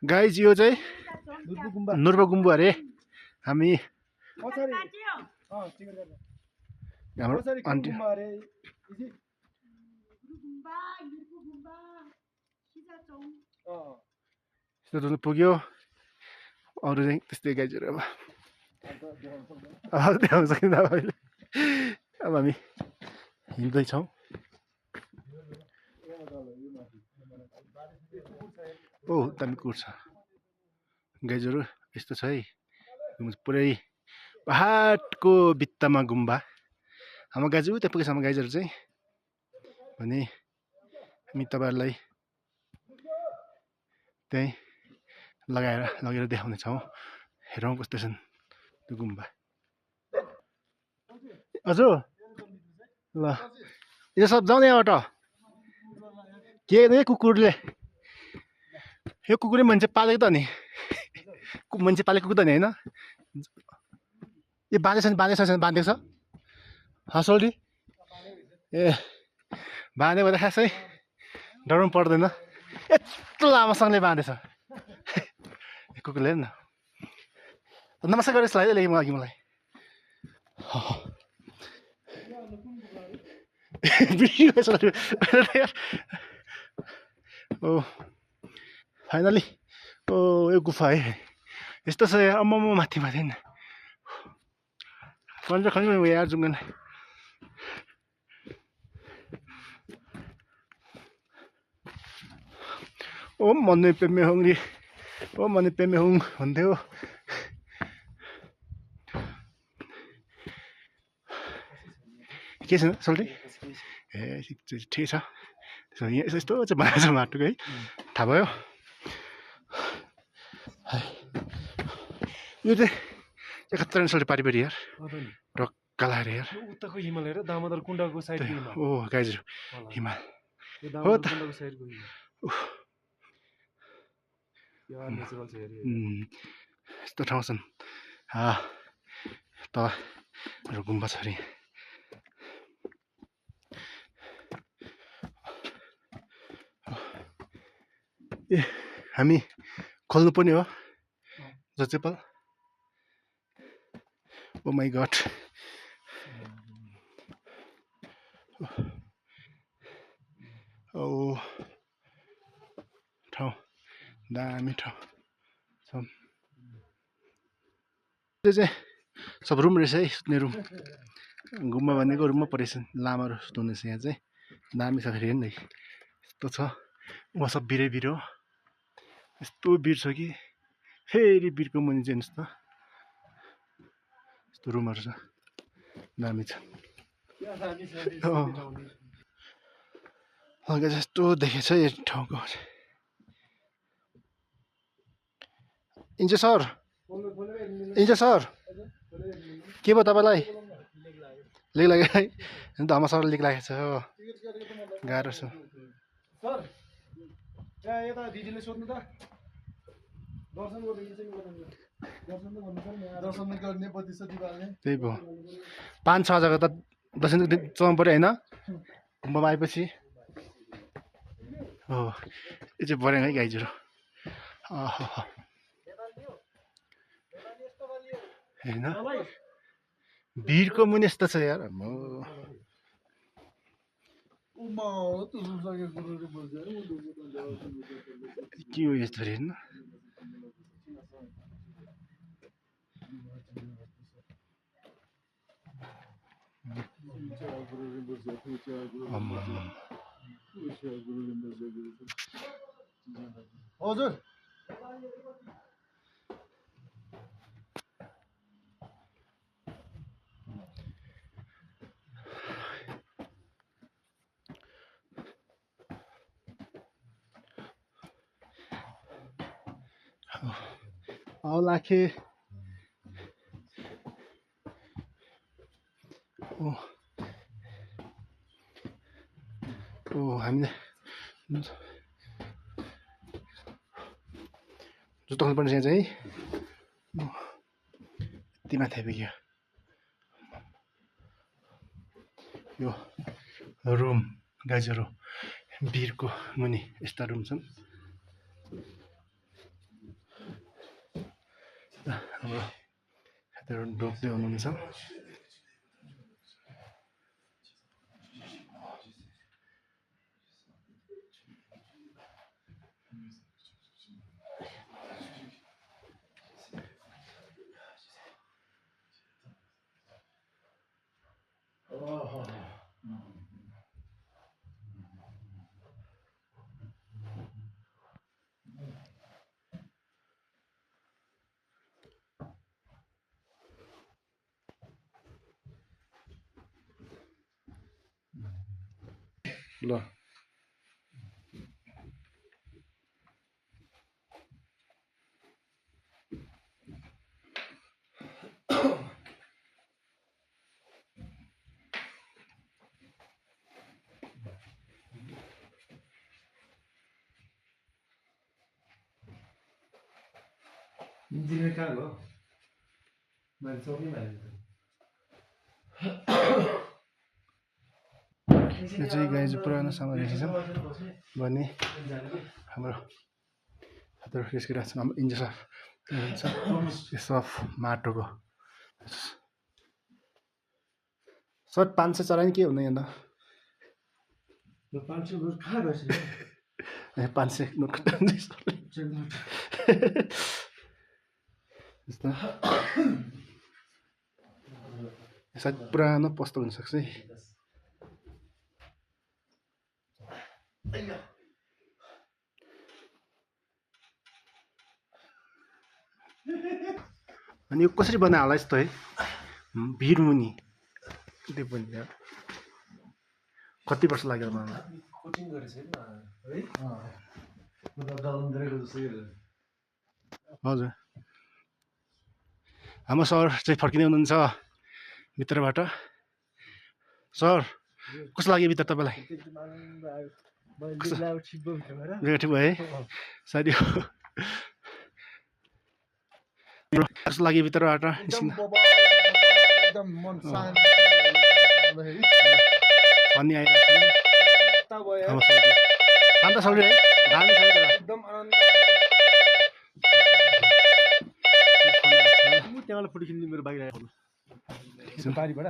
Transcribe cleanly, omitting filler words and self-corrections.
guys यो चाहिँ नुर्बा गुम्बु अरे हामी हाम्रो आन्टी यस्तो पुग्यो अरू चाहिँ त्यस्तै गाइजहरू अब देखाउन सकिँदैन अहिले अब हामी हिँड्दैछौँ ओ दामी कुर्छ गाइजहरू यस्तो छ है पुरै पहाडको भित्तामा गुम्बा हाम्रो गाइज उता पुगेछ हाम्रो गाइजहरू चाहिँ भने हामी तपाईँहरूलाई त्यहीँ लगेर देखाउनेछौँ हेरौँ कस्तो छन् त्यो गुम्बा हजुर ल यो सब जाउँ यहाँबाट के कुकुरले यो कुकुरले मान्छे पालेको त नि मान्छे पालेको कुकुर त नि होइन यो बाँधेको छ हँसौली ए बाँधेको त खासै डराउनु पर्दैन यत्रो लामोसँगले बाँधेछ कुकुरले हेर्नु न नमस्कार गरेर यसलाई लेखेँ म अघि मलाई ओ फाइनली ओ यो गुफा है यस्तो छ अम्म माथि होइन खन्छ यार जुङ्गन ओ मनै पेमे हुङ्री ओ मनै पेमे हुङ भन्थ्यो के छ सोल्टी ए ठिकै छ यहाँ यस्तो चाहिँ बनाएको छ माटोको है थाहा भयो यो चाहिँ खतरा सोल्टी पारिपरि यार रक्का लाएर यार उताको हिमाल हेर दामोदर कुण्डको साइडको हिमाल ओ गाइजहरू हिमाल हो त साइडको हिमाल यार नेचुरल छ हेरि यस्तो ठाउँ छन् तल गुम्बा छ अरे ए हामी खोल्नु पर्ने हो जचेपल ओ माई गड ओ ठाउँ दामी ठाउँ छ त्यो चाहिँ सब रुम रहेछ है सुत्ने रुम गुम्बा भनेको रुममा परेछ लामाहरू सुत्नु रहेछ यहाँ चाहिँ दामी छ फेरि हेर्नु यस्तो छ उहाँ सब बिरै बिर हो यस्तो बिर छ कि फेरि बिरको मुनि चाहिँ हेर्नुहोस् त यस्तो रुमहरू छ दामी छ हल्का जस्तो देखेछ यो ठाउँको इन्जे सर के भयो तपाईँलाई लिक लाग्यो है धमा सर लिक लागेको छ हो गाह्रो छ त्यही भयो 5-6 जग्गा त दर्शन चलाउनु पऱ्यो होइन गुम्बामा आएपछि हो यो चाहिँ बढेन है गाइजहरू होइन भिरको मुनि यस्तो छ यार के हो यस्तो हेर्नु हजुर लाखे ओ हामीले जुत्ता खोल्नुपर्ने यहाँ चाहिँ यति माथि आइपुग्यो यो रुम गाइजहरू भिरको मुनि यस्ता रुम छन् हाम्रो साथीहरू डोक्दै हुनुहुन्छ ल इन्जिनियर कहाँ हो मैले चौकी मारेको यो चाहिँ गाई चाहिँ पुरानो सामान रहेछ भने हाम्रो साथीहरू निस्किरहेको छ हाम्रो इन्जिन यो सब माटोको सर 500 चरानी के हुँदैन त 500 रुपियाँ कहाँ गएछ 500 नोट यस्तो सायद पुरानो पस्तो हुनसक्छ है अनि यो कसरी बनायो होला यस्तो है भिरमुनि त्यो पनि यार कति वर्ष लाग्यो बनाउन कोचिङ गरेछ है मतलब डाउन गरेको जस्तै हजुर हाम्रो सर चाहिँ फर्किँदै हुनुहुन्छ भित्रबाट सर कस्तो लाग्यो भित्र तपाईँलाई ठिक भयो है सायद यो कस्तो लाग्यो भित्रबाट भन्ने आइरहेको शान्त सौरी है धामी छ एकदम आनन्द त्यहाँबाट फोटो खिच्नु मेरो बाहिर आएको बारीबाट